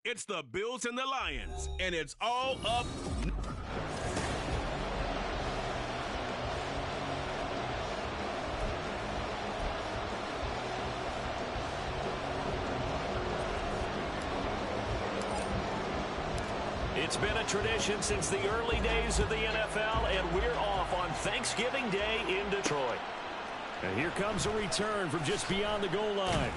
It's the Bills and the Lions, and it's all up. It's been a tradition since the early days of the NFL, and we're off on Thanksgiving Day in Detroit. And here comes a return from just beyond the goal line.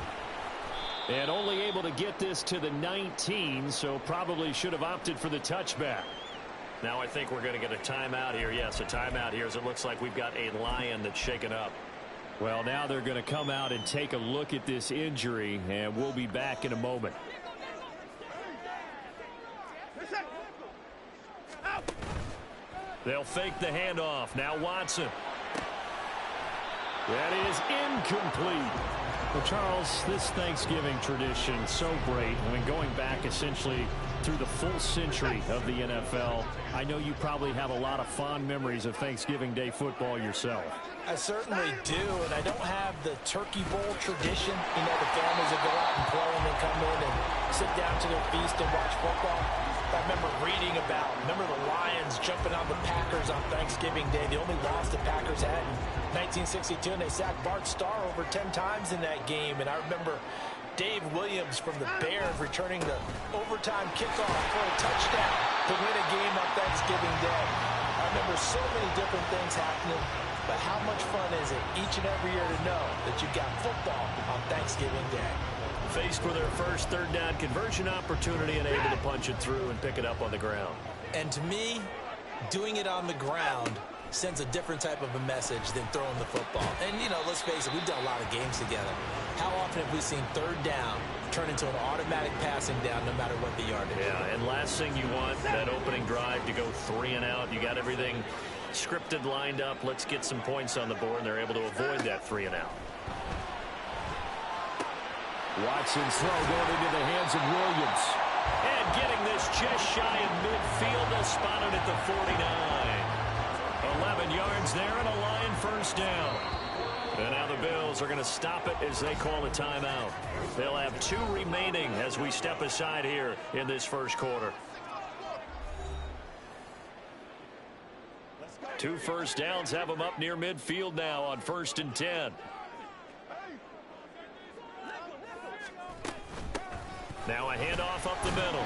And only able to get this to the 19, so probably should have opted for the touchback. Now I think we're going to get a timeout here. Yes, a timeout here as it looks like we've got a Lion that's shaken up. Well, now they're going to come out and take a look at this injury, and we'll be back in a moment. They'll fake the handoff. Now Watson. That is incomplete. Well, Charles, this Thanksgiving tradition, so great. I mean, going back essentially through the full century of the NFL, I know you probably have a lot of fond memories of Thanksgiving Day football yourself. I certainly do, and I don't have the Turkey Bowl tradition. You know, the families that go out and play and then come in and sit down to their feast and watch football. I remember reading remember the Lions jumping on the Packers on Thanksgiving Day. The only loss the Packers had in 1962, and they sacked Bart Starr over 10 times in that game. And I remember Dave Williams from the Bears returning the overtime kickoff for a touchdown to win a game on Thanksgiving Day. I remember so many different things happening, but how much fun is it each and every year to know that you've got football on Thanksgiving Day? Faced with their first third down conversion opportunity and able to punch it through and pick it up on the ground. And to me, doing it on the ground sends a different type of a message than throwing the football. And, you know, let's face it, we've done a lot of games together. How often have we seen third down turn into an automatic passing down no matter what the yardage? Yeah, and last thing you want, that opening drive to go 3 and out. You got everything scripted, lined up. Let's get some points on the board, and they're able to avoid that 3 and out. Watson's throw going into the hands of Williams. And getting this just shy of midfield. They'll spot it at the 49. 11 yards there and a Lion first down. And now the Bills are going to stop it as they call a timeout. They'll have 2 remaining as we step aside here in this first quarter. 2 first downs have them up near midfield now on 1st and 10. Now a handoff up the middle.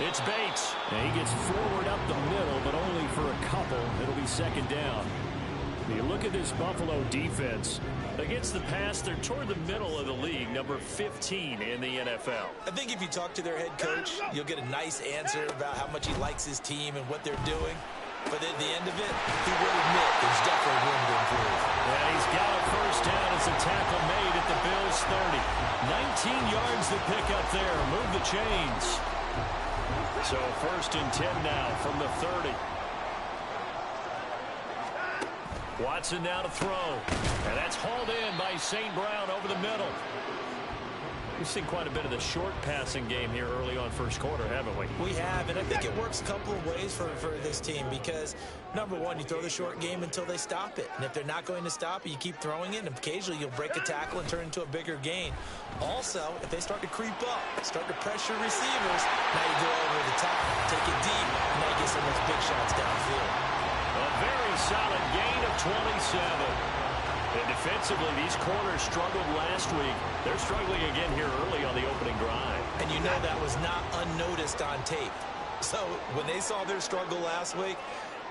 It's Bates. And he gets forward up the middle, but only for a couple. It'll be 2nd down. You look at this Buffalo defense. Against the pass, they're toward the middle of the league, number 15 in the NFL. I think if you talk to their head coach, you'll get a nice answer about how much he likes his team and what they're doing. But at the end of it, he will admit there's definitely room to improve. And he's got a first down as a tackle made at the Bills' 30. 19 yards to pick up there. Move the chains. So 1st and 10 now from the 30. Watson now to throw. And that's hauled in by St. Brown over the middle. We've seen quite a bit of the short passing game here early on first quarter, haven't we? We have, and I think it works a couple of ways for this team because, number one, you throw the short game until they stop it. And if they're not going to stop it, you keep throwing it, and occasionally you'll break a tackle and turn it into a bigger gain. Also, if they start to creep up, start to pressure receivers, now you go over the top, take it deep, and now you get some of those big shots downfield. A very solid gain of 27. And defensively, these corners struggled last week. They're struggling again here early on the opening drive. And you know that was not unnoticed on tape. So when they saw their struggle last week,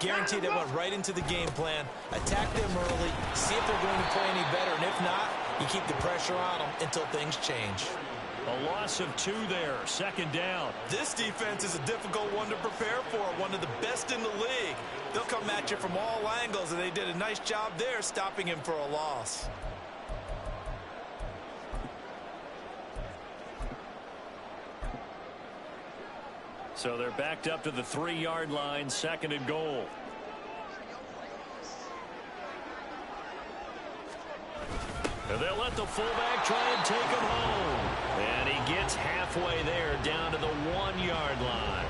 guaranteed they went right into the game plan, attack them early, see if they're going to play any better. And if not, you keep the pressure on them until things change. A loss of 2 there, 2nd down. This defense is a difficult one to prepare for, one of the best in the league. They'll come at you from all angles, and they did a nice job there stopping him for a loss. So they're backed up to the 3-yard line, 2nd and goal. And they'll let the fullback try and take him home. And he gets halfway there down to the 1-yard line.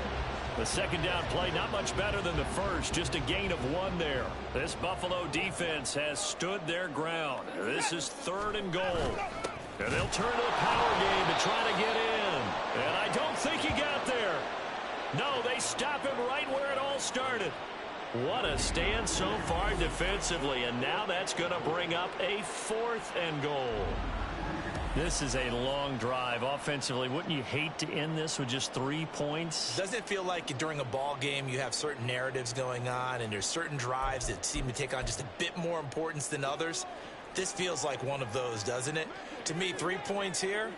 The 2nd down play not much better than the first, just a gain of 1 there. This Buffalo defense has stood their ground. This is 3rd and goal. And they'll turn to the power game to try to get in. And I don't think he got there? No, they stop him right where it all started. What a stand so far defensively, and now that's going to bring up a 4th and goal. This is a long drive offensively. Wouldn't you hate to end this with just 3 points? Doesn't it feel like during a ball game you have certain narratives going on and there's certain drives that seem to take on just a bit more importance than others? This feels like one of those, doesn't it? To me, 3 points here,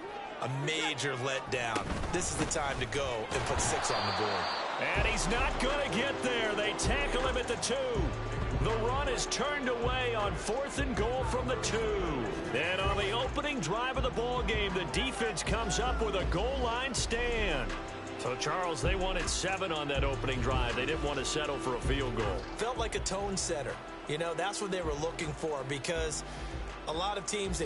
a major letdown. This is the time to go and put 6 on the board. And he's not going to get there. They tackle him at the 2. The run is turned away on 4th and goal from the 2. And on the opening drive of the ball game, the defense comes up with a goal line stand. So, Charles, they wanted 7 on that opening drive. They didn't want to settle for a field goal. Felt like a tone setter. You know, that's what they were looking for, because a lot of teams,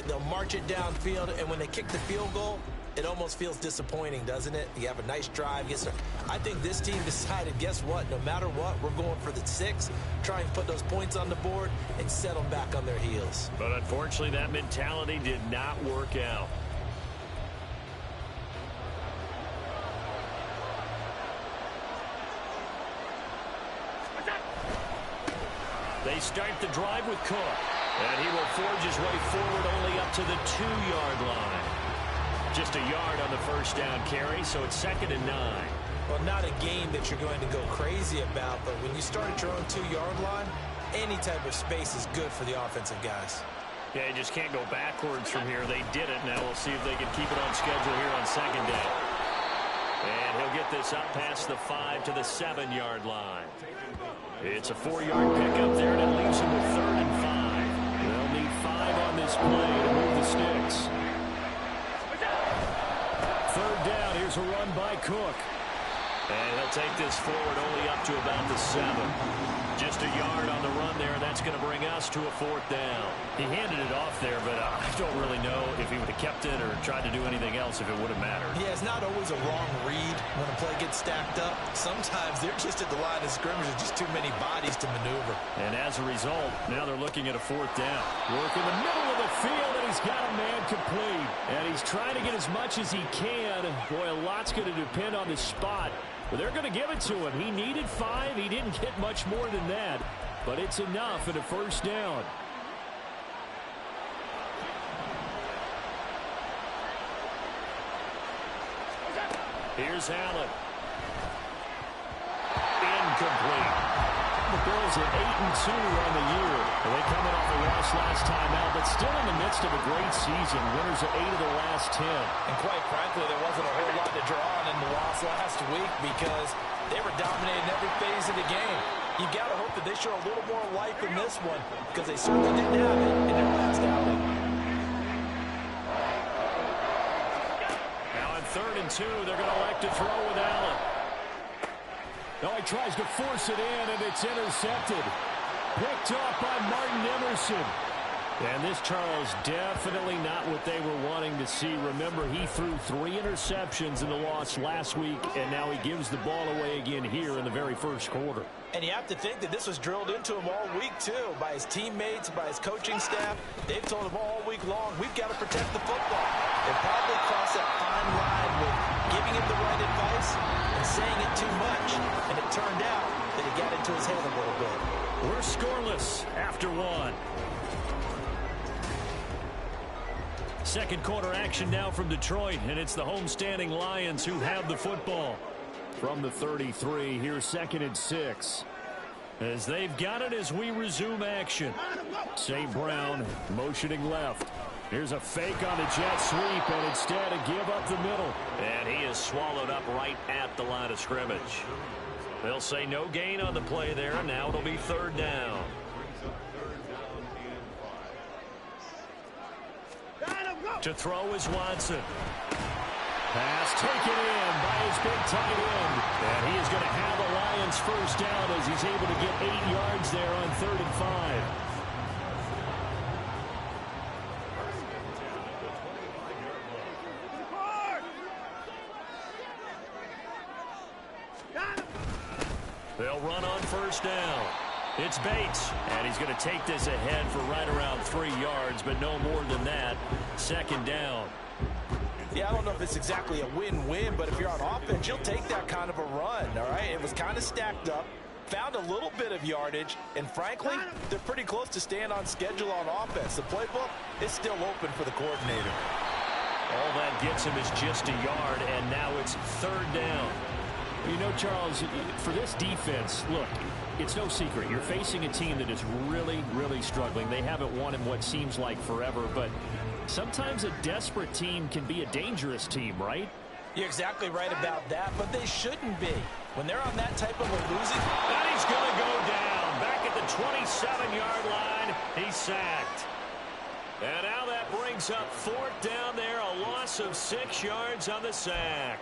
they'll march it downfield, and when they kick the field goal, it almost feels disappointing, doesn't it? You have a nice drive. I think this team decided, guess what? No matter what, we're going for the 6, try and put those points on the board and set them back on their heels. But unfortunately, that mentality did not work out. They start the drive with Cook. And he will forge his way forward only up to the 2-yard line. Just a yard on the first down carry, so it's 2nd and 9. Well, not a game that you're going to go crazy about, but when you start at your own 2-yard line, any type of space is good for the offensive guys. Yeah, you just can't go backwards from here. They did it. Now we'll see if they can keep it on schedule here on 2nd down. And he'll get this up past the 5 to the 7-yard line. It's a 4-yard pickup there, and it leaves him with 3rd and 5. They'll need 5 on this play to move the sticks. 3rd down, here's a run by Cook. And he'll take this forward only up to about the 7. Just a yard on the run there. That's going to bring us to a 4th down. He handed it off there, but I don't really know if he would have kept it or tried to do anything else if it would have mattered. Yeah, it's not always a wrong read when a play gets stacked up. Sometimes they're just at the line of scrimmage with just too many bodies to maneuver. And as a result, now they're looking at a 4th down. Work in the middle of the field, and he's got a man complete. And he's trying to get as much as he can. Boy, a lot's going to depend on the spot. But they're going to give it to him. He needed 5. He didn't get much more than that. But it's enough at a 1st down. Here's Allen. Incomplete. The Bills at 8-2 on the year. They coming off a loss last time out, but still in the midst of a great season. Winners of 8 of the last 10. And quite frankly, there wasn't a whole lot to draw on in the loss last week because they were dominating every phase of the game. You got to hope that they show a little more life in this one because they certainly didn't have it in their last outing. Now on 3rd and 2, they're going to elect to throw with Allen. No, he tries to force it in, and it's intercepted. Picked off by Martin Emerson. And this, Charles, definitely not what they were wanting to see. Remember, he threw 3 interceptions in the loss last week, and now he gives the ball away again here in the very first quarter. And you have to think that this was drilled into him all week, too, by his teammates, by his coaching staff. They've told him all week long, we've got to protect the football. They probably crossed that fine line with giving him the right advice and saying it too much. And it turned out that it got into his head a little bit. We're scoreless after 1. Second quarter action now from Detroit, and it's the homestanding Lions who have the football. From the 33, here's 2nd and 6. As they've got it as we resume action. St. Brown motioning left. Here's a fake on the jet sweep, and instead a give up the middle. And he is swallowed up right at the line of scrimmage. They'll say no gain on the play there, and now it'll be 3rd down. To throw is Watson. Pass taken in by his big tight end. And he is going to have a Lions 1st down as he's able to get 8 yards there on 3rd and 5. They'll run on 1st down. It's Bates, and he's going to take this ahead for right around 3 yards, but no more than that. 2nd down. Yeah, I don't know if it's exactly a win-win, but if you're on offense, you'll take that kind of a run, all right? It was kind of stacked up, found a little bit of yardage, and frankly, they're pretty close to staying on schedule on offense. The playbook is still open for the coordinator. All that gets him is just a yard, and now it's third down. You know, Charles, for this defense, look, it's no secret. You're facing a team that is really, really struggling. They haven't won in what seems like forever, but sometimes a desperate team can be a dangerous team, right? You're exactly right about that, but they shouldn't be. When they're on that type of a losing... And he's going to go down. Back at the 27-yard line, he's sacked. And now that brings up fourth down there, a loss of 6 yards on the sack.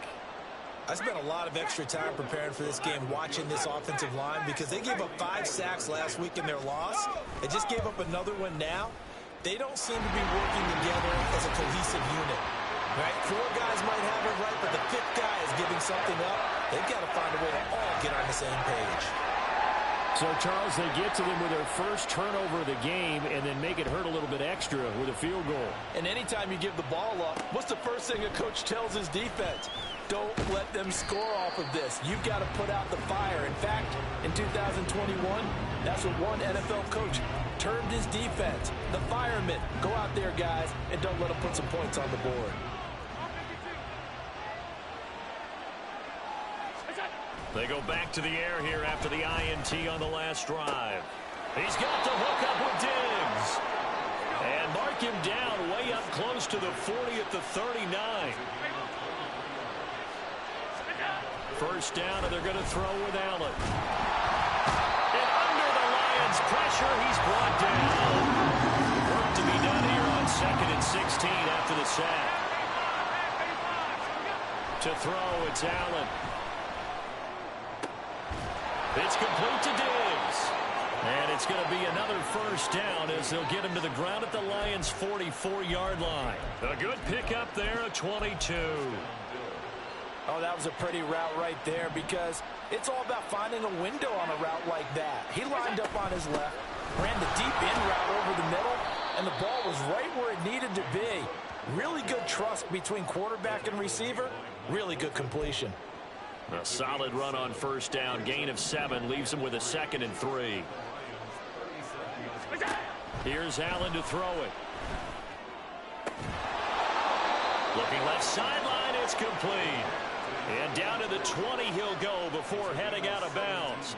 I spent a lot of extra time preparing for this game watching this offensive line because they gave up 5 sacks last week in their loss. They just gave up another one now. They don't seem to be working together as a cohesive unit. Right? 4 guys might have it right, but the 5th guy is giving something up. They've got to find a way to all get on the same page. So, Charles, they get to them with their first turnover of the game and then make it hurt a little bit extra with a field goal. And anytime you give the ball up, what's the first thing a coach tells his defense? Don't let them score off of this. You've got to put out the fire. In fact, in 2021, that's what one NFL coach termed his defense. The firemen. Go out there, guys, and don't let them put some points on the board. They go back to the air here after the INT on the last drive. He's got the hook up with Diggs. And mark him down way up close to the 40 at the 39. First down, and they're going to throw with Allen. And under the Lions' pressure, he's brought down. Work to be done here on 2nd and 16 after the sack. To throw, it's Allen. It's complete to Diggs. And it's going to be another first down as they'll get him to the ground at the Lions' 44-yard line. A good pickup there, a 22. Oh, that was a pretty route right there because it's all about finding a window on a route like that. He lined up on his left, ran the deep in route over the middle, and the ball was right where it needed to be. Really good trust between quarterback and receiver. Really good completion. A solid run on first down. Gain of 7 leaves him with a 2nd and 3. Here's Allen to throw it. Looking left sideline, it's complete. And down to the 20 he'll go before heading out of bounds.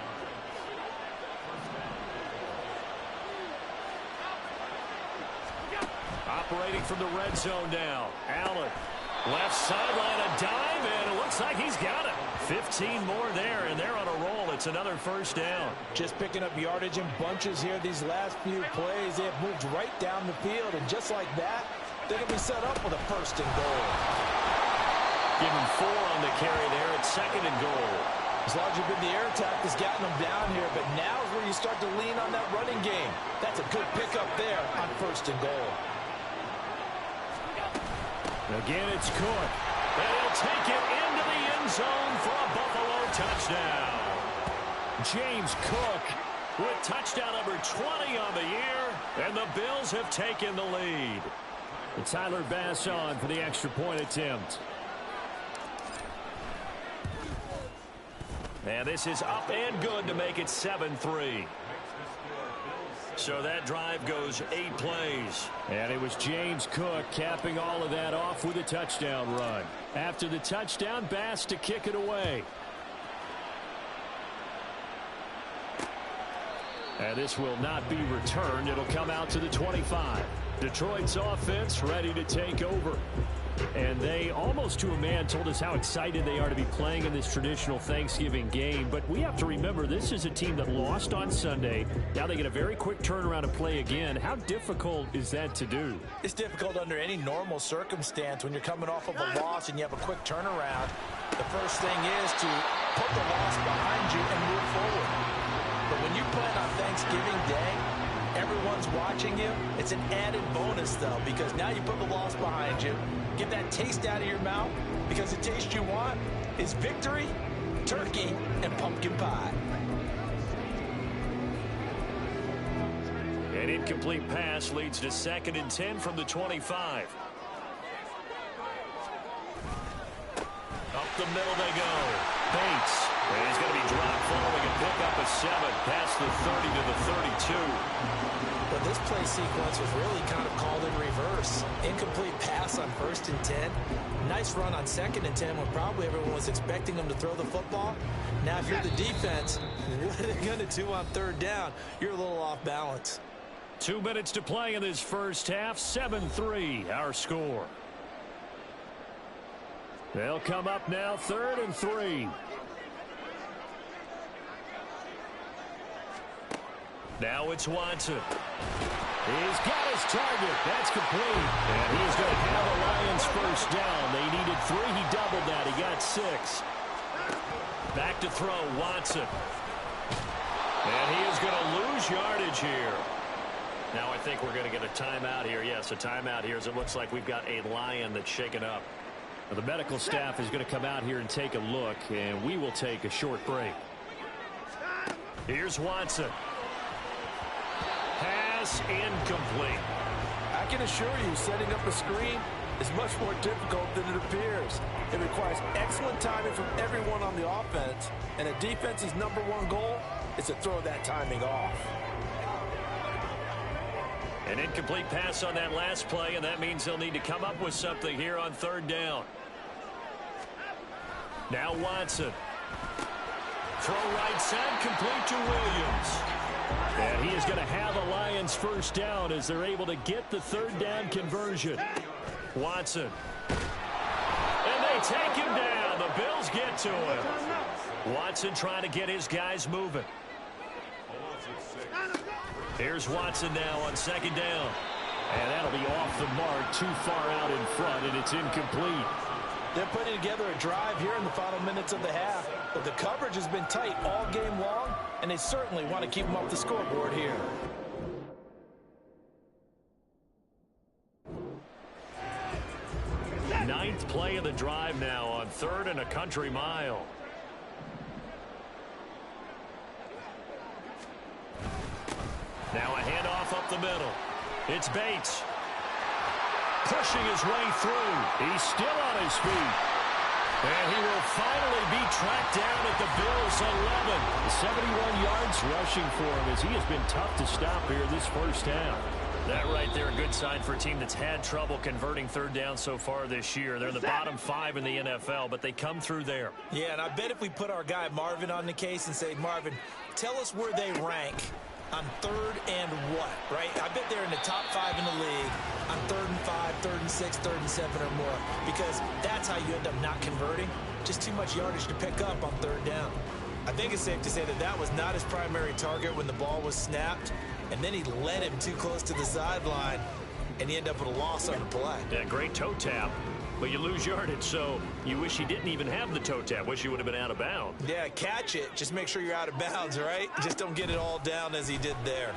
Operating from the red zone now. Allen. Left sideline, a dive, and it looks like he's got it. 15 more there, and they're on a roll. It's another first down. Just picking up yardage in bunches here these last few plays. They have moved right down the field, and just like that, they're going to be set up with a first and goal. Give him 4 on the carry there. It's 2nd and goal. As long as you've been the air attack that's gotten them down here, but now is where you start to lean on that running game. That's a good pickup there on first and goal. Again, it's Cook. And he'll take it into the end zone for a Buffalo touchdown. James Cook with touchdown number 20 on the year, and the Bills have taken the lead. And Tyler Bass on for the extra point attempt. And this is up and good to make it 7-3. So that drive goes 8 plays. And it was James Cook capping all of that off with a touchdown run. After the touchdown, Bass to kick it away. And this will not be returned. It'll come out to the 25. Detroit's offense ready to take over. And they, almost to a man, told us how excited they are to be playing in this traditional Thanksgiving game. But we have to remember, this is a team that lost on Sunday. Now they get a very quick turnaround and play again. How difficult is that to do? It's difficult under any normal circumstance when you're coming off of a loss and you have a quick turnaround. The first thing is to put the loss behind you and move forward. But when you play on Thanksgiving Day, everyone's watching you. It's an added bonus, though, because now you put the loss behind you. Get that taste out of your mouth, because the taste you want is victory, turkey, and pumpkin pie. An incomplete pass leads to 2nd and 10 from the 25. the middle they go. Bates. And he's going to be dropped following a pickup of 7 past the 30 to the 32. But this play sequence was really kind of called in reverse. Incomplete pass on 1st and 10. Nice run on 2nd and 10 when probably everyone was expecting them to throw the football. Now, if you're the defense, what are they going to do on 3rd down? You're a little off balance. 2 minutes to play in this first half. 7-3, our score. They'll come up now, 3rd and 3. Now it's Watson. He's got his target. That's complete. And he's going to have the Lions first down. They needed 3. He doubled that. He got 6. Back to throw, Watson. And he is going to lose yardage here. Now I think we're going to get a timeout here. Yes, a timeout here as it looks like we've got a Lion that's shaken up. Now, the medical staff is going to come out here and take a look, and we will take a short break. Here's Watson. Pass incomplete. I can assure you, setting up a screen is much more difficult than it appears. It requires excellent timing from everyone on the offense, and a defense's #1 goal is to throw that timing off. An incomplete pass on that last play, and that means they'll need to come up with something here on 3rd down. Now Watson. Throw right side, complete to Williams. And he is going to have a Lions first down as they're able to get the 3rd down conversion. Watson. And they take him down. The Bills get to him. Watson trying to get his guys moving. Here's Watson now on 2nd down. And that'll be off the mark, too far out in front, and it's incomplete. They're putting together a drive here in the final minutes of the half. But the coverage has been tight all game long, and they certainly want to keep them off the scoreboard here. Ninth play of the drive now on 3rd and a country mile. Now a handoff up the middle. It's Bates. Pushing his way through. He's still on his feet. And he will finally be tracked down at the Bills' 11. 71 yards rushing for him as he has been tough to stop here this first half. That right there, a good sign for a team that's had trouble converting 3rd down so far this year. They're in the bottom 5 in the NFL, but they come through there. Yeah, and I bet if we put our guy Marvin on the case and say, Marvin, tell us where they rank on 3rd and what, right? I bet they're in the top 5 in the league on 3rd and 5, 3rd and 6, 3rd and 7 or more, because that's how you end up not converting. Just too much yardage to pick up on 3rd down. I think it's safe to say that that was not his primary target when the ball was snapped, and then he led him too close to the sideline, and he ended up with a loss on the play. Yeah, great toe tap, but you lose yardage, so you wish he didn't even have the toe tap. Wish he would have been out of bounds. Yeah, catch it. Just make sure you're out of bounds, right? Just don't get it all down as he did there.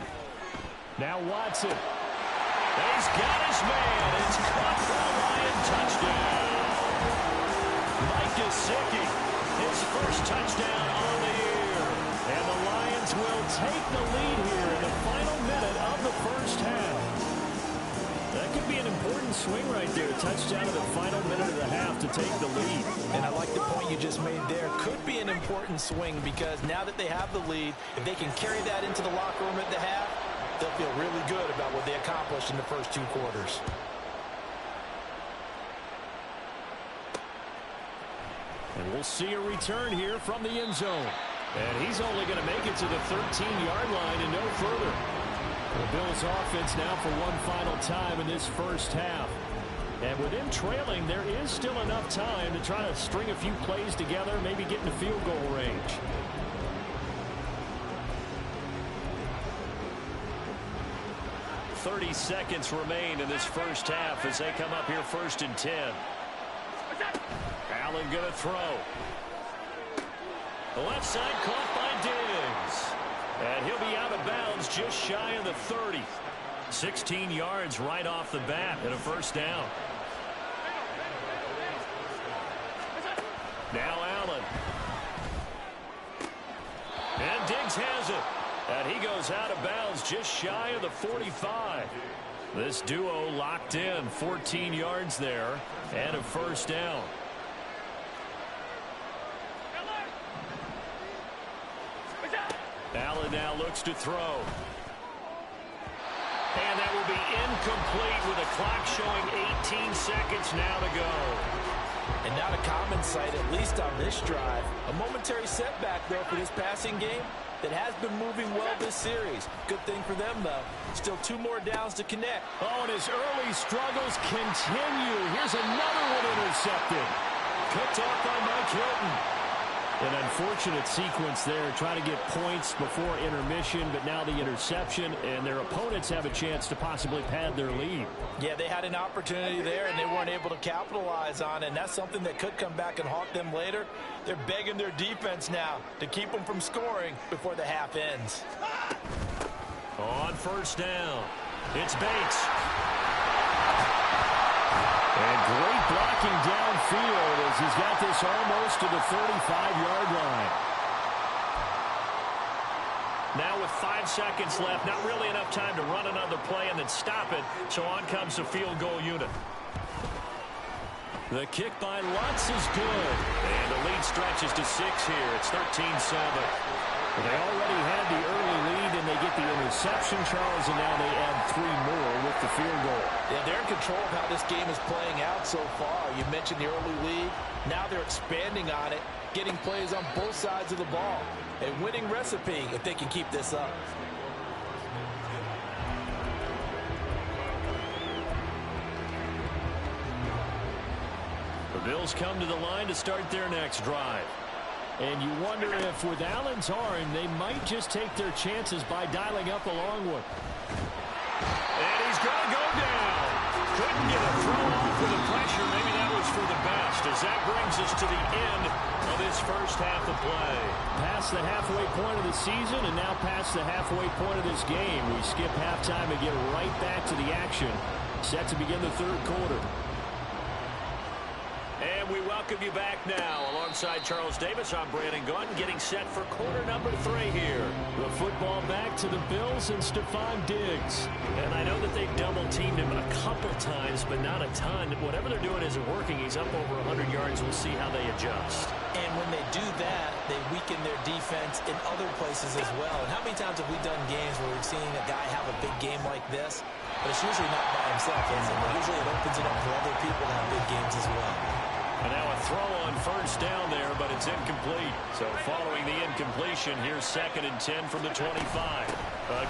Now Watson. He's got his man. It's caught for a Lion touchdown. Mike Gesicki, his first touchdown on the year. And the Lions will take the lead here in the final minute of the first half. That could be an important swing right there. Touchdown in the final minute of the half to take the lead. And I like the point you just made there. Could be an important swing because now that they have the lead, if they can carry that into the locker room at the half, they'll feel really good about what they accomplished in the first 2 quarters. And we'll see a return here from the end zone. And he's only going to make it to the 13-yard line and no further. The Bills offense now for one final time in this first half. And with him trailing, there is still enough time to try to string a few plays together, maybe get into field goal range. .30 seconds remain in this first half as they come up here 1st and 10. Allen going to throw. The left side caught by Diggs. And he'll be out of bounds just shy of the 30. 16 yards right off the bat and a first down. Now Allen. And Diggs has it. And he goes out of bounds just shy of the 45. This duo locked in. 14 yards there and a first down. Allen now looks to throw. And that will be incomplete with a clock showing 18 seconds now to go. And not a common sight, at least on this drive. A momentary setback, though, for this passing game that has been moving well this series. Good thing for them, though. Still 2 more downs to connect. Oh, and his early struggles continue. Here's another one intercepted. Picked off by Mike Hilton. An unfortunate sequence there, trying to get points before intermission, but now the interception, and their opponents have a chance to possibly pad their lead. Yeah, they had an opportunity there, and they weren't able to capitalize on it, and that's something that could come back and haunt them later. They're begging their defense now to keep them from scoring before the half ends. On first down, it's Bates. And great blocking downfield as he's got this almost to the 35-yard line. Now with 5 seconds left, not really enough time to run another play and then stop it, so on comes the field goal unit. The kick by Lutz is good. And the lead stretches to 6 here. It's 13-7. Well, they already had the early lead, and they get the interception, Charles, and now they add 3 more with the field goal. Yeah, they're in control of how this game is playing out so far. You mentioned the early lead. Now they're expanding on it, getting plays on both sides of the ball. A winning recipe if they can keep this up. The Bills come to the line to start their next drive. And you wonder if with Allen's arm, they might just take their chances by dialing up a long one. And he's going to go down. Couldn't get a throw off with the pressure. Maybe that was for the best, as that brings us to the end of this first half of play. Past the halfway point of the season and now past the halfway point of this game. We skip halftime and get right back to the action. Set to begin the third quarter. And we welcome you back now. Alongside Charles Davis, I'm Brandon Gaudin, getting set for quarter number 3 here. The football back to the Bills and Stephon Diggs. And I know that they've double-teamed him a couple times, but not a ton. Whatever they're doing isn't working. He's up over 100 yards. We'll see how they adjust. And when they do that, they weaken their defense in other places as well. And how many times have we done games where we've seen a guy have a big game like this? But it's usually not by himself, is it? Usually it opens it up for other people to have big games as well. And now a throw on first down there, but it's incomplete. So following the incompletion, here's 2nd and 10 from the 25.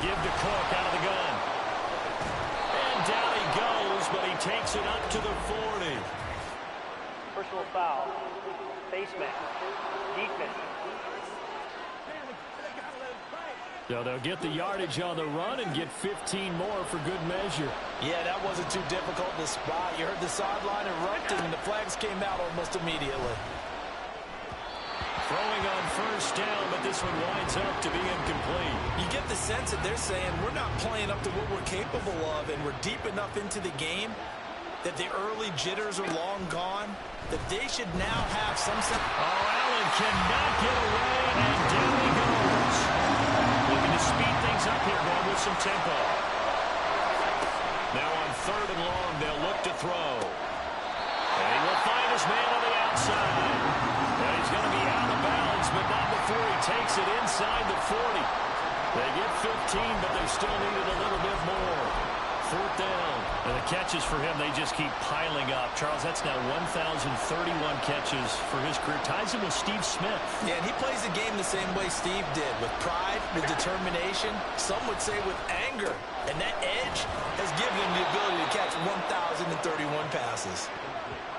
Give to Cook out of the gun. And down he goes, but he takes it up to the 40. Personal foul. Face mask. Defense. So they'll get the yardage on the run and get 15 more for good measure. Yeah, that wasn't too difficult to spot. You heard the sideline erupting, and the flags came out almost immediately. Throwing on first down, but this one winds up to be incomplete. You get the sense that they're saying we're not playing up to what we're capable of, and we're deep enough into the game that the early jitters are long gone, that they should now have some sense. Oh, Allen cannot get away, and down he goes. Looking to speed things up here, going with some tempo. Now on 3rd and long, they'll look to throw. And he will find his man on the outside. And he's going to be out of bounds, but not before he takes it inside the 40. They get 15, but they still needed a little bit more. 4th down. And the catches for him, they just keep piling up. Charles, that's now 1,031 catches for his career. Ties him with Steve Smith. Yeah, and he plays the game the same way Steve did, with pride, with determination, some would say with anger. And that edge has given him the ability to catch 1,031 passes.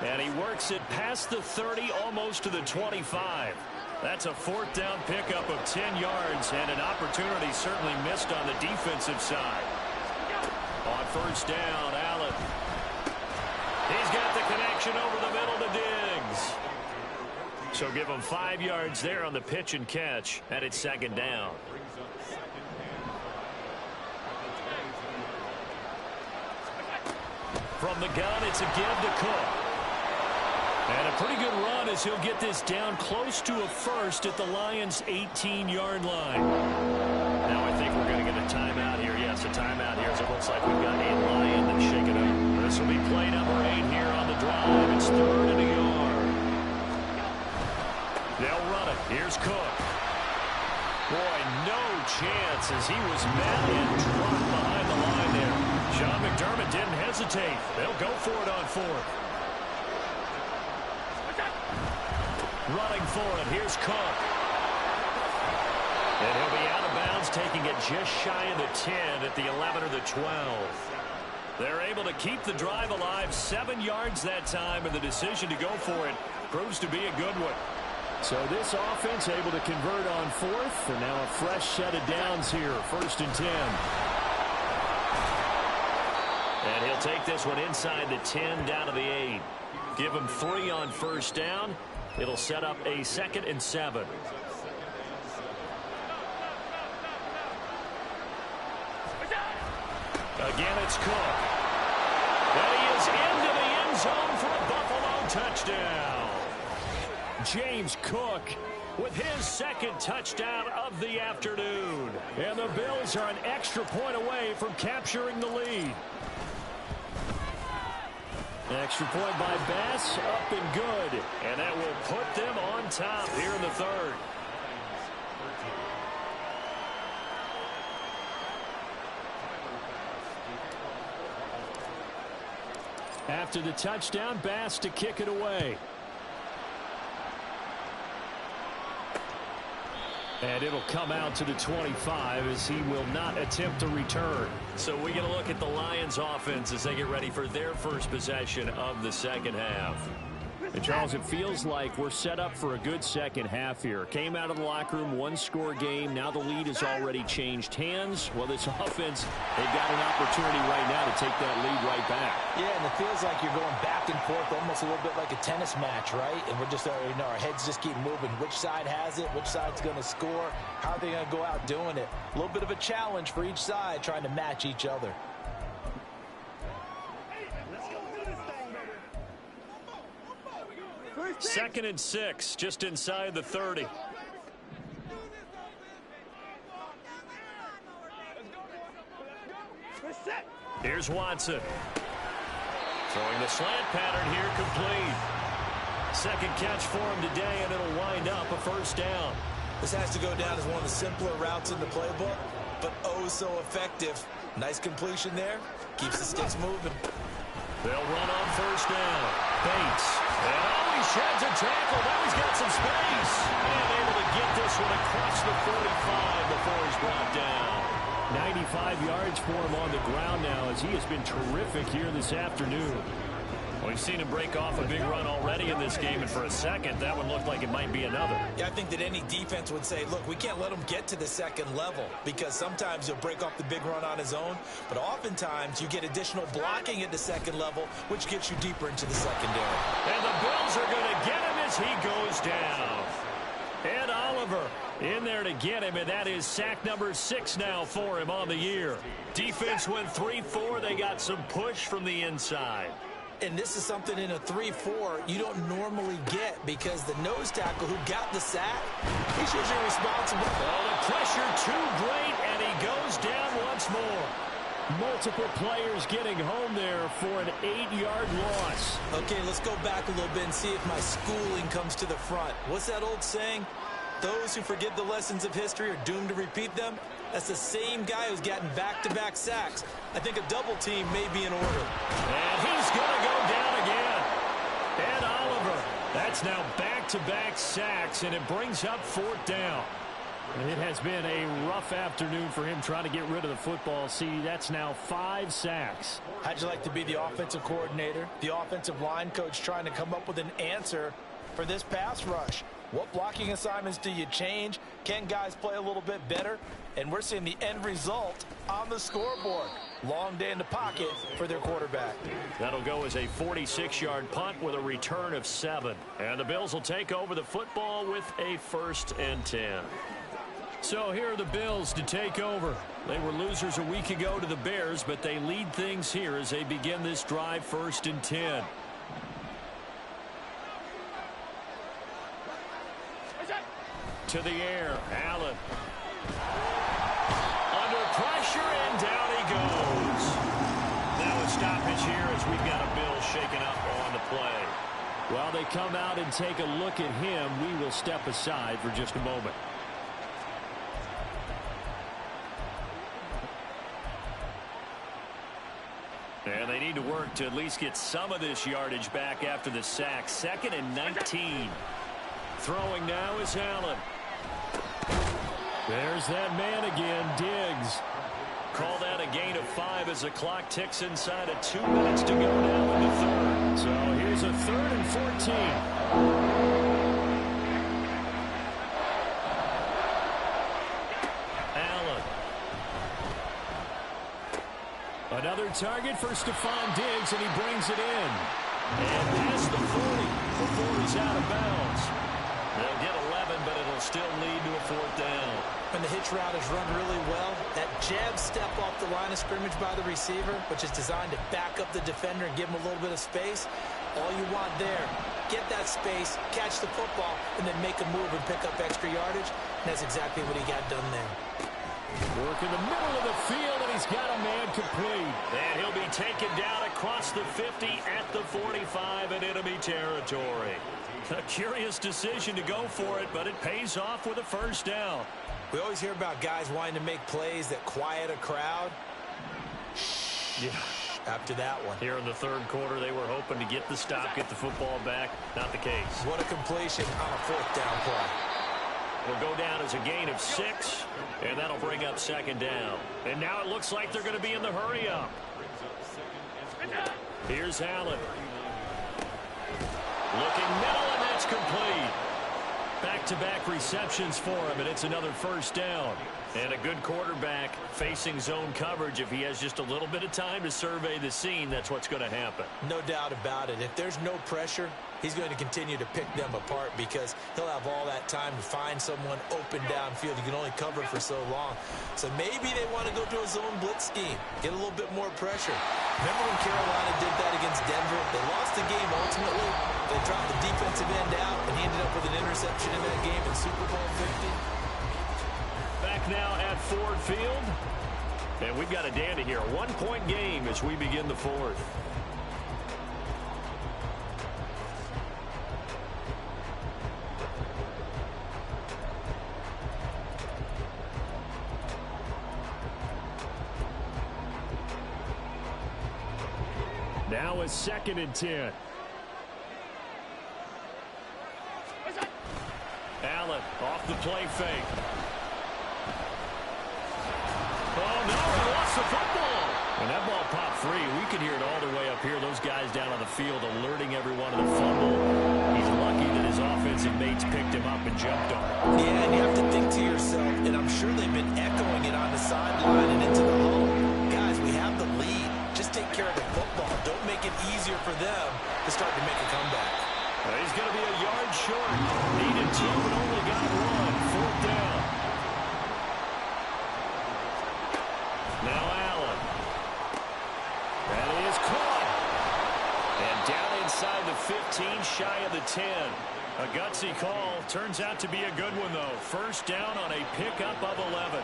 And he works it past the 30, almost to the 25. That's a 4th down pickup of 10 yards, and an opportunity certainly missed on the defensive side. On first down, Allen. He's got the connection over the middle to Diggs. So give him 5 yards there on the pitch and catch, and it's 2nd down. From the gun, it's a give to Cook. And a pretty good run as he'll get this down close to a first at the Lions' 18-yard line. Now I think we're going to get a timeout here. Yes, a timeout here as it looks like we've got a Lion that's shaking up. This will be play number 8 here on the drive. It's 3rd and a yard. They'll run it. Here's Cook. Boy, no chance as he was met and dropped behind the line there. Sean McDermott didn't hesitate. They'll go for it on fourth. Running for it. Here's Cook. And he'll be out of bounds, taking it just shy of the 10 at the 11 or the 12. They're able to keep the drive alive, 7 yards that time, and the decision to go for it proves to be a good one. So this offense able to convert on fourth, and now a fresh set of downs here, 1st and 10. And he'll take this one inside the 10 down to the 8. Give him 3 on 1st down. It'll set up a 2nd and 7. Again, it's Cook. And he is into the end zone for a Buffalo touchdown. James Cook with his 2nd touchdown of the afternoon. And the Bills are an extra point away from capturing the lead. Extra point by Bass, up and good. And that will put them on top here in the 3rd. After the touchdown, Bass to kick it away. And it'll come out to the 25 as he will not attempt to return. So we get a look at the Lions offense as they get ready for their first possession of the 2nd half. And Charles, it feels like we're set up for a good second half here. Came out of the locker room, 1-score game. Now the lead has already changed hands. Well, this offense, they've got an opportunity right now to take that lead right back. Yeah, and it feels like you're going back and forth, almost a little bit like a tennis match, right? And we're just, our heads just keep moving. Which side has it? Which side's going to score? How are they going to go out doing it? A little bit of a challenge for each side, trying to match each other. 2nd and 6, just inside the 30. Here's Watson. Throwing the slant pattern here, complete. 2nd catch for him today, and it'll wind up a 1st down. This has to go down as one of the simpler routes in the playbook, but oh so effective. Nice completion there. Keeps the sticks moving. They'll run on 1st down. Bates. And he sheds a tackle. Now he's got some space. And able to get this one across the 45 before he's brought down. 95 yards for him on the ground now as he has been terrific here this afternoon. We've seen him break off a big run already in this game, and for a second, that one looked like it might be another. Yeah, I think that any defense would say, look, we can't let him get to the 2nd level because sometimes he'll break off the big run on his own, but oftentimes you get additional blocking at the 2nd level, which gets you deeper into the secondary. And the Bills are going to get him as he goes down. Ed Oliver in there to get him, and that is sack number 6 now for him on the year. Defense went 3-4. They got some push from the inside. And this is something in a 3-4 you don't normally get because the nose tackle who got the sack, he's usually responsible. Well, the pressure too great, and he goes down once more. Multiple players getting home there for an 8-yard loss. Okay, let's go back a little bit and see if my schooling comes to the front. What's that old saying? Those who forget the lessons of history are doomed to repeat them. That's the same guy who's gotten back-to-back sacks. I think a double team may be in order. And he's going to go down again. Ed Oliver, that's now back-to-back sacks, and it brings up 4th down. And it has been a rough afternoon for him trying to get rid of the football. See, that's now 5 sacks. How'd you like to be the offensive coordinator, the offensive line coach trying to come up with an answer for this pass rush? What blocking assignments do you change? Can guys play a little bit better? And we're seeing the end result on the scoreboard. Long day in the pocket for their quarterback. That'll go as a 46-yard punt with a return of 7. And the Bills will take over the football with a 1st and 10. So here are the Bills to take over. They were losers a week ago to the Bears, but they lead things here as they begin this drive 1st and 10. To the air, Allen. Under pressure, and down he goes. Now a stoppage here as we've got a Bill shaken up on the play. While they come out and take a look at him, we will step aside for just a moment. need to work to at least get some of this yardage back after the sack. 2nd and 19. Throwing now is Allen. There's that man again, Diggs. Call that a gain of 5 as the clock ticks inside of 2 minutes to go now in the third. So here's a 3rd and 14. Allen. Another target for Stephon Diggs, and he brings it in. And past the 40 before he's out of bounds. They'll get 11, but it'll still lead to a 4th down. When the hitch route is run really well, that jab step off the line of scrimmage by the receiver, which is designed to back up the defender and give him a little bit of space, all you want there, get that space, catch the football, and then make a move and pick up extra yardage. And that's exactly what he got done there. Work in the middle of the field, and he's got a man complete. And he'll be taken down across the 50 at the 45 in enemy territory. A curious decision to go for it, but it pays off with a 1st down. We always hear about guys wanting to make plays that quiet a crowd. Yeah. After that one. Here in the 3rd quarter, they were hoping to get the stop, get the football back. Not the case. What a completion on a 4th down play. Will go down as a gain of 6, and that'll bring up 2nd down. And now it looks like they're going to be in the hurry up. Here's Allen. Looking middle, and that's complete. Back-to-back receptions for him, and it's another 1st down. And a good quarterback facing zone coverage. If he has just a little bit of time to survey the scene, that's what's going to happen. No doubt about it. If there's no pressure, he's going to continue to pick them apart because he'll have all that time to find someone open downfield. You can only cover for so long. So maybe they want to go to a zone blitz scheme, get a little bit more pressure. Remember when Carolina did that against Denver? They lost the game ultimately. They dropped the defensive end out, and he ended up with an interception in that game in Super Bowl 50. Back now at Ford Field. And we've got a dandy here. 1-point game as we begin the 4th. Now a 2nd and 10. Allen off the play fake. Oh, no, he lost the football. And that ball popped free. We can hear it all the way up here. Those guys down on the field alerting everyone of the fumble. He's lucky that his offensive mates picked him up and jumped on him. Yeah, and you have to think to yourself, and I'm sure they've been echoing it on the sideline and into the home. Guys, we have the lead. Just take care of the football. Don't make it easier for them to start to make a comeback. Well, he's going to be a yard short. Needed 2 and only got 1. 4th down. Now Allen. That is caught. And down inside the 15, shy of the 10. A gutsy call. Turns out to be a good one, though. 1st down on a pickup of 11.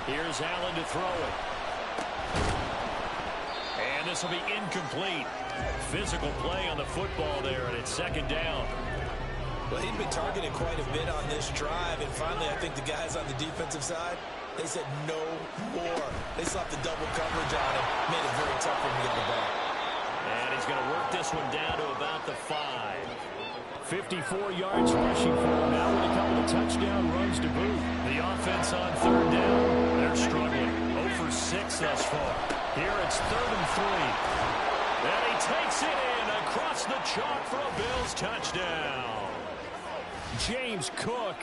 Here's Allen to throw it. And this will be incomplete. Physical play on the football there, and it's 2nd down. Well, he'd been targeted quite a bit on this drive, and finally I think the guys on the defensive side, they said no more. They slapped the double coverage on him, made it very tough for him to get the ball. And he's going to work this one down to about the 5. 54 yards rushing for him now with a couple of touchdown runs to boot. The offense on 3rd down, they're struggling. 0 for 6 thus far. Here it's 3rd and 3. And he takes it in across the chalk for a Bills touchdown. James Cook,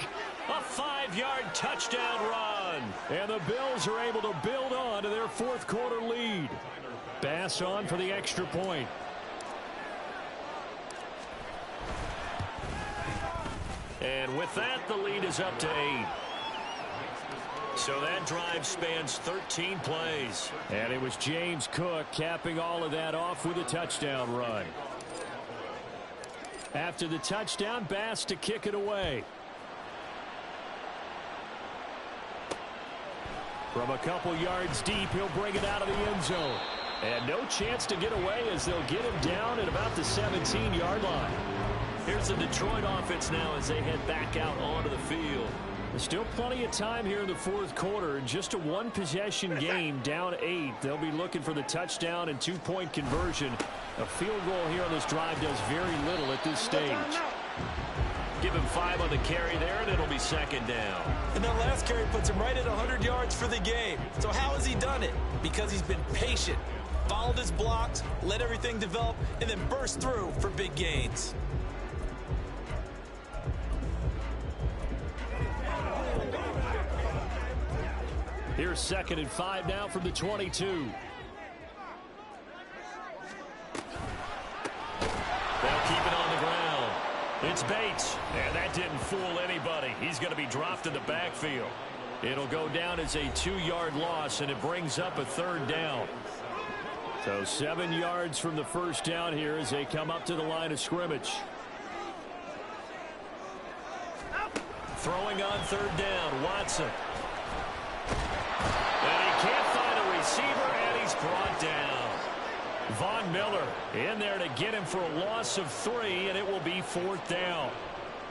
a 5-yard touchdown run. And the Bills are able to build on to their 4th quarter lead. Bass on for the extra point. And with that, the lead is up to 8. So that drive spans 13 plays. And it was James Cook capping all of that off with a touchdown run. After the touchdown, Bass to kick it away. From a couple yards deep, he'll bring it out of the end zone. And no chance to get away as they'll get him down at about the 17-yard line. Here's the Detroit offense now as they head back out onto the field. There's still plenty of time here in the fourth quarter. Just a one-possession game, down 8. They'll be looking for the touchdown and two-point conversion. A field goal here on this drive does very little at this stage. Give him 5 on the carry there, and it'll be second down. And that last carry puts him right at 100 yards for the game. So how has he done it? Because he's been patient, followed his blocks, let everything develop, and then burst through for big gains. Here's 2nd and 5 now from the 22. They'll keep it on the ground. It's Bates, and that didn't fool anybody. He's going to be dropped in the backfield. It'll go down as a 2-yard loss, and it brings up a 3rd down. So 7 yards from the first down here as they come up to the line of scrimmage. Throwing on 3rd down, Watson. And he can't find a receiver, and he's brought down. Von Miller in there to get him for a loss of 3, and it will be 4th down.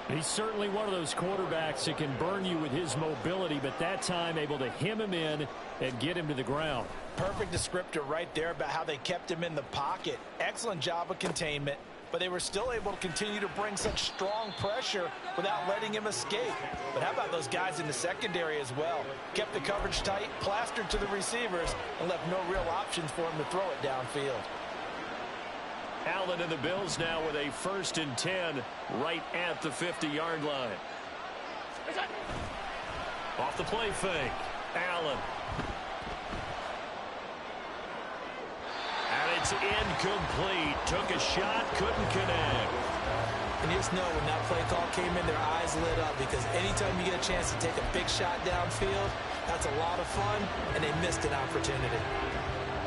He's certainly one of those quarterbacks that can burn you with his mobility, but that time able to hem him in and get him to the ground. Perfect descriptor right there about how they kept him in the pocket. Excellent job of containment, but they were still able to continue to bring such strong pressure without letting him escape. But how about those guys in the secondary as well? Kept the coverage tight, plastered to the receivers, and left no real options for him to throw it downfield. Allen and the Bills now with a 1st and 10 right at the 50-yard line. Off the play fake, Allen. And it's incomplete. Took a shot, couldn't connect. And you just know when that play call came in, their eyes lit up, because anytime you get a chance to take a big shot downfield, that's a lot of fun, and they missed an opportunity.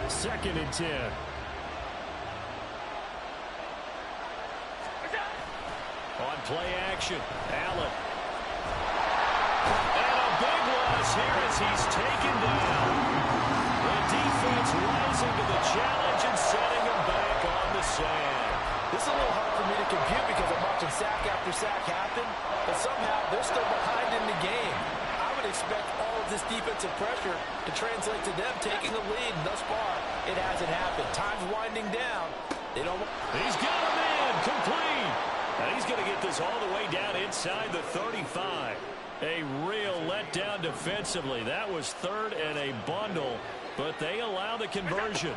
2nd and 10. On play action, Allen. And a big loss here as he's taken down. The defense rising to the challenge and setting him back on the sand. This is a little hard for me to compute because I'm watching sack after sack happen, but somehow they're still behind in the game. I would expect all of this defensive pressure to translate to them taking a lead, and thus far, it hasn't happened. Time's winding down. They don't. He's got him in, complete. And he's going to get this all the way down inside the 35. A real letdown defensively. That was 3rd and a bundle, but they allow the conversion.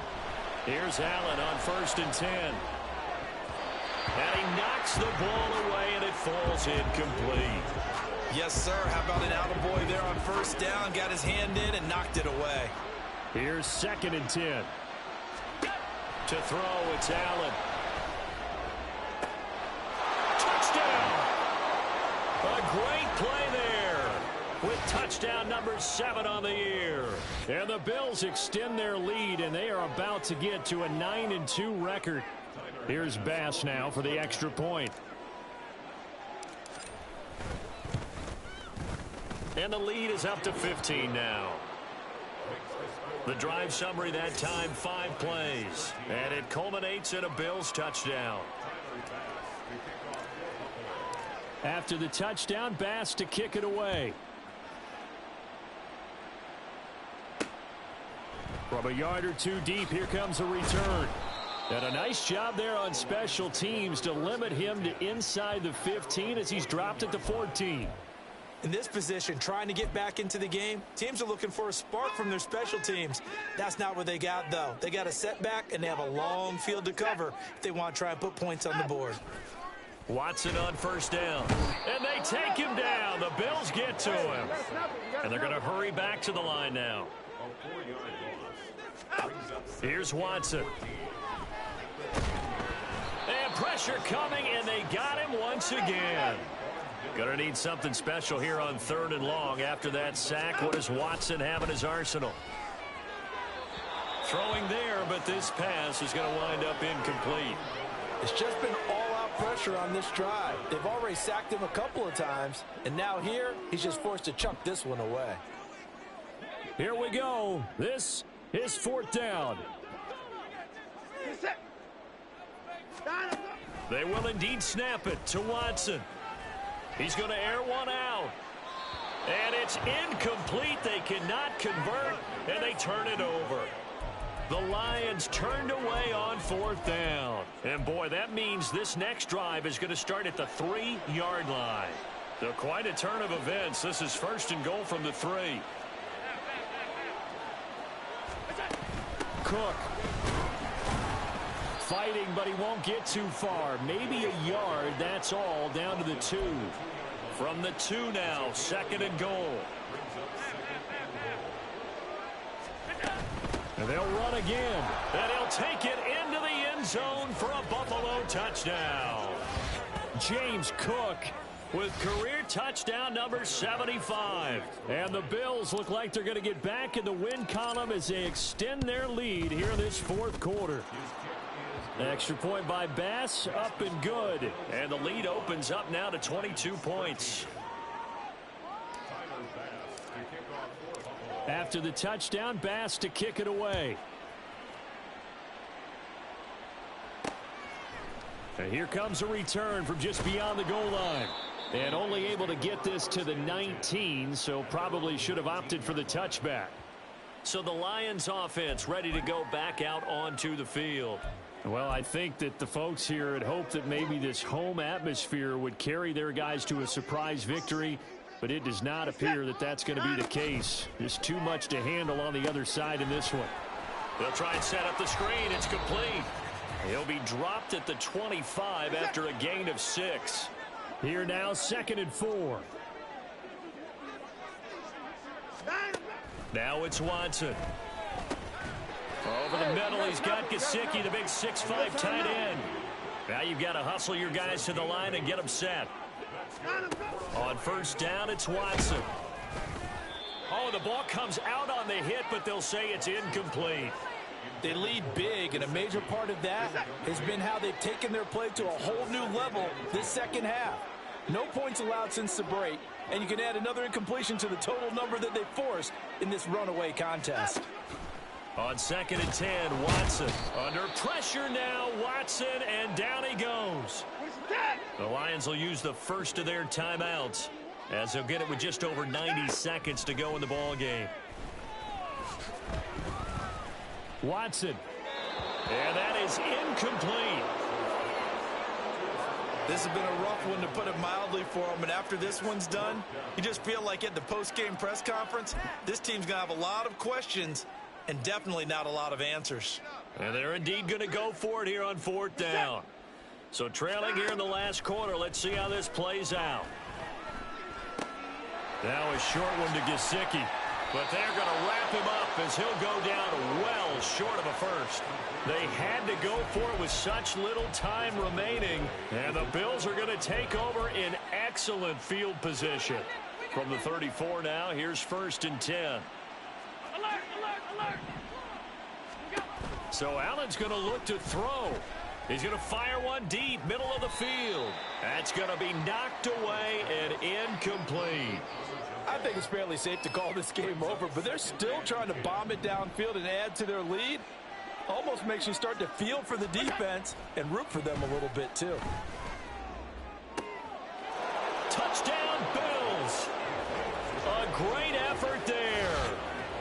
Here's Allen on 1st and 10. And he knocks the ball away, and it falls incomplete. Yes, sir. How about an attaboy there on 1st down? Got his hand in and knocked it away. Here's 2nd and 10. To throw, it's Allen. Touchdown! A great play there with touchdown number 7 on the year. And the Bills extend their lead, and they are about to get to a 9-2 record. Here's Bass now for the extra point. And the lead is up to 15 now. The drive summary that time, 5 plays. And it culminates in a Bills touchdown. After the touchdown, Bass to kick it away. From a yard or 2 deep, here comes a return. And a nice job there on special teams to limit him to inside the 15 as he's dropped at the 14. In this position, trying to get back into the game, teams are looking for a spark from their special teams. That's not what they got, though. They got a setback, and they have a long field to cover if they want to try and put points on the board. Watson on 1st down. And they take him down. The Bills get to him. And they're going to hurry back to the line now. Here's Watson. And pressure coming, and they got him once again. Going to need something special here on 3rd and long after that sack. What does Watson have in his arsenal? Throwing there, but this pass is going to wind up incomplete. It's just been all-out pressure on this drive. They've already sacked him a couple of times, and now here, he's just forced to chuck this one away. Here we go. This is 4th down. They will indeed snap it to Watson. He's going to air one out. And it's incomplete. They cannot convert, and they turn it over. The Lions turned away on 4th down. And, boy, that means this next drive is going to start at the 3-yard line. So quite a turn of events. This is 1st and goal from the 3. Cook. Fighting, but he won't get too far. Maybe a yard, that's all, down to the 2. From the 2 now, 2nd and goal. And they'll run again. And he'll take it into the end zone for a Buffalo touchdown. James Cook with career touchdown number 75. And the Bills look like they're going to get back in the win column as they extend their lead here in this 4th quarter. Extra point by Bass, up and good. And the lead opens up now to 22 points. After the touchdown, Bass to kick it away. And here comes a return from just beyond the goal line. And only able to get this to the 19, so probably should have opted for the touchback. So the Lions offense ready to go back out onto the field. Well, I think that the folks here had hoped that maybe this home atmosphere would carry their guys to a surprise victory, but it does not appear that that's going to be the case. There's too much to handle on the other side in this one. They'll try and set up the screen. It's complete. He'll be dropped at the 25 after a gain of 6. Here now, 2nd and 4. Now it's Watson. Over the middle, he's got Gesicki, the big 6'5" tight end. Now you've got to hustle your guys to the line and get them set. On 1st down, it's Watson. Oh, the ball comes out on the hit, but they'll say it's incomplete. They lead big, and a major part of that has been how they've taken their play to a whole new level this second half. No points allowed since the break, and you can add another incompletion to the total number that they forced in this runaway contest. On 2nd and 10, Watson. Under pressure now, Watson, and down he goes. The Lions will use the first of their timeouts as they'll get it with just over 90 seconds to go in the ball game. Watson. And that is incomplete. This has been a rough one, to put it mildly, for him. And after this one's done, you just feel like at the post-game press conference, this team's going to have a lot of questions and definitely not a lot of answers. And they're indeed going to go for it here on 4th down. So trailing here in the last quarter, let's see how this plays out. Now a short one to Gesicki. But they're going to wrap him up as he'll go down well short of a first. They had to go for it with such little time remaining. And the Bills are going to take over in excellent field position. From the 34 now, here's 1st and 10. So Allen's going to look to throw. He's going to fire one deep, middle of the field. That's going to be knocked away and incomplete. I think it's fairly safe to call this game over, but they're still trying to bomb it downfield and add to their lead. Almost makes you start to feel for the defense and root for them a little bit, too. Touchdown, Bills. A great effort there.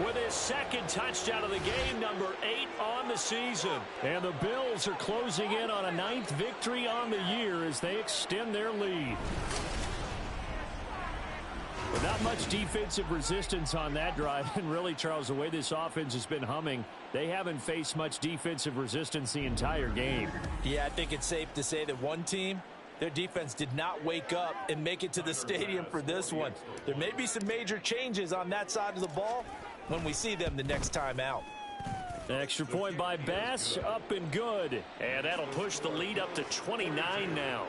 With his 2nd touchdown of the game, number 8 on the season. And the Bills are closing in on a 9th victory on the year as they extend their lead. But not much defensive resistance on that drive. And really, Charles, the way this offense has been humming, they haven't faced much defensive resistance the entire game. Yeah, I think it's safe to say that one team, their defense did not wake up and make it to the stadium for this one. There may be some major changes on that side of the ball when we see them the next time out. Extra point by Bass, up and good. And that'll push the lead up to 29 now.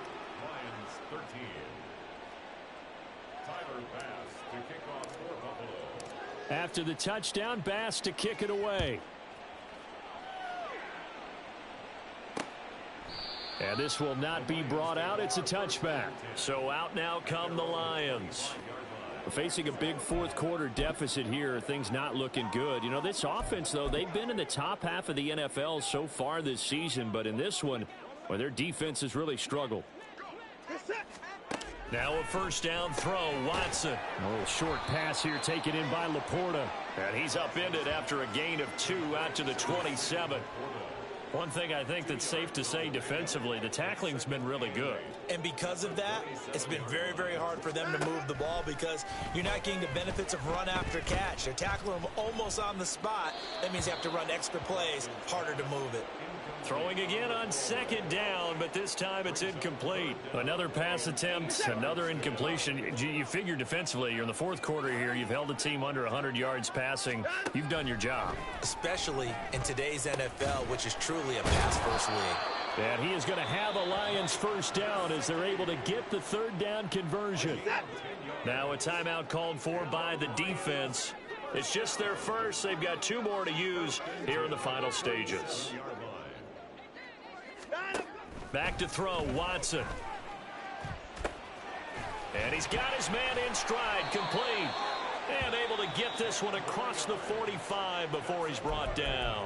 After the touchdown, Bass to kick it away. And this will not be brought out. It's a touchback. So out now come the Lions. Facing a big 4th quarter deficit here, things not looking good. You know, this offense, though, they've been in the top half of the NFL so far this season, but in this one, well, their defense has really struggled. Now a first down throw, Watson. A little short pass here taken in by Laporta. And he's upended after a gain of 2 out to the 27. One thing I think that's safe to say defensively, the tackling's been really good. And because of that, it's been very, very hard for them to move the ball because you're not getting the benefits of run after catch. They're tackling them almost on the spot. That means you have to run extra plays, harder to move it. Throwing again on second down, but this time it's incomplete. Another pass attempt, another incompletion. You figure defensively, you're in the fourth quarter here. You've held the team under 100 yards passing. You've done your job. Especially in today's NFL, which is truly a pass-first league. And he is going to have a Lions first down as they're able to get the third down conversion. Now a timeout called for by the defense. It's just their first. They've got 2 more to use here in the final stages. Back to throw, Watson. And he's got his man in stride, complete. And able to get this one across the 45 before he's brought down.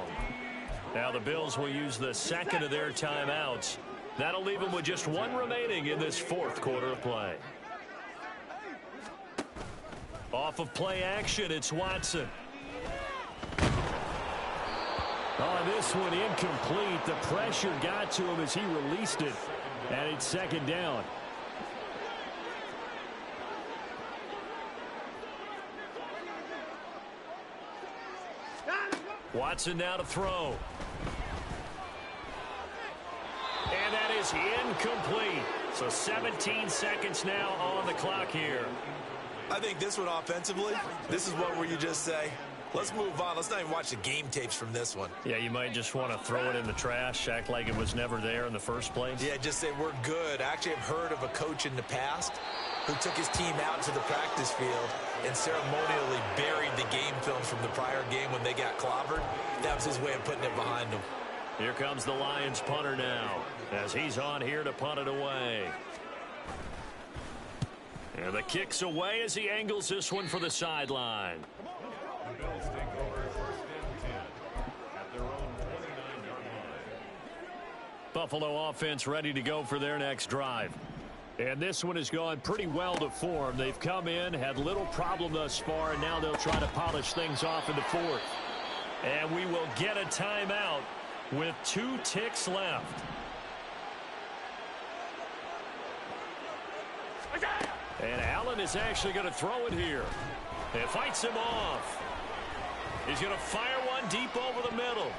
Now the Bills will use the second of their timeouts. That'll leave them with just 1 remaining in this fourth quarter of play. Off of play action, it's Watson. On this one, incomplete. The pressure got to him as he released it. And it's second down. Watson now to throw. And that is incomplete. So 17 seconds now on the clock here. I think this one offensively, this is one where you just say, let's move on. Let's not even watch the game tapes from this one. Yeah, you might just want to throw it in the trash, act like it was never there in the first place. Yeah, just say we're good. I actually have heard of a coach in the past who took his team out to the practice field and ceremonially buried the game films from the prior game when they got clobbered. That was his way of putting it behind them. Here comes the Lions punter now as he's on here to punt it away. And the kick's away as he angles this one for the sideline. Buffalo offense ready to go for their next drive. And this one has gone pretty well to form. They've come in, had little problem thus far, and now they'll try to polish things off in the fourth. And we will get a timeout with 2 ticks left. And Allen is actually going to throw it here. It fights him off. He's going to fire one deep over the middle.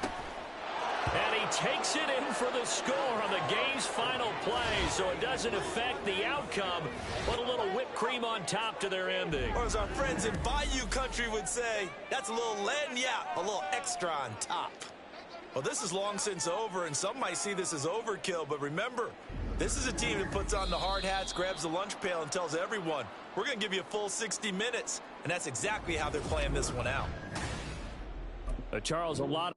And he takes it in for the score on the game's final play, so it doesn't affect the outcome, but a little whipped cream on top to their ending. Or as our friends in Bayou Country would say, that's a little lagniappe, a little extra on top. Well, this is long since over, and some might see this as overkill, but remember, this is a team that puts on the hard hats, grabs the lunch pail, and tells everyone, we're going to give you a full 60 minutes, and that's exactly how they're playing this one out. Charles, a lot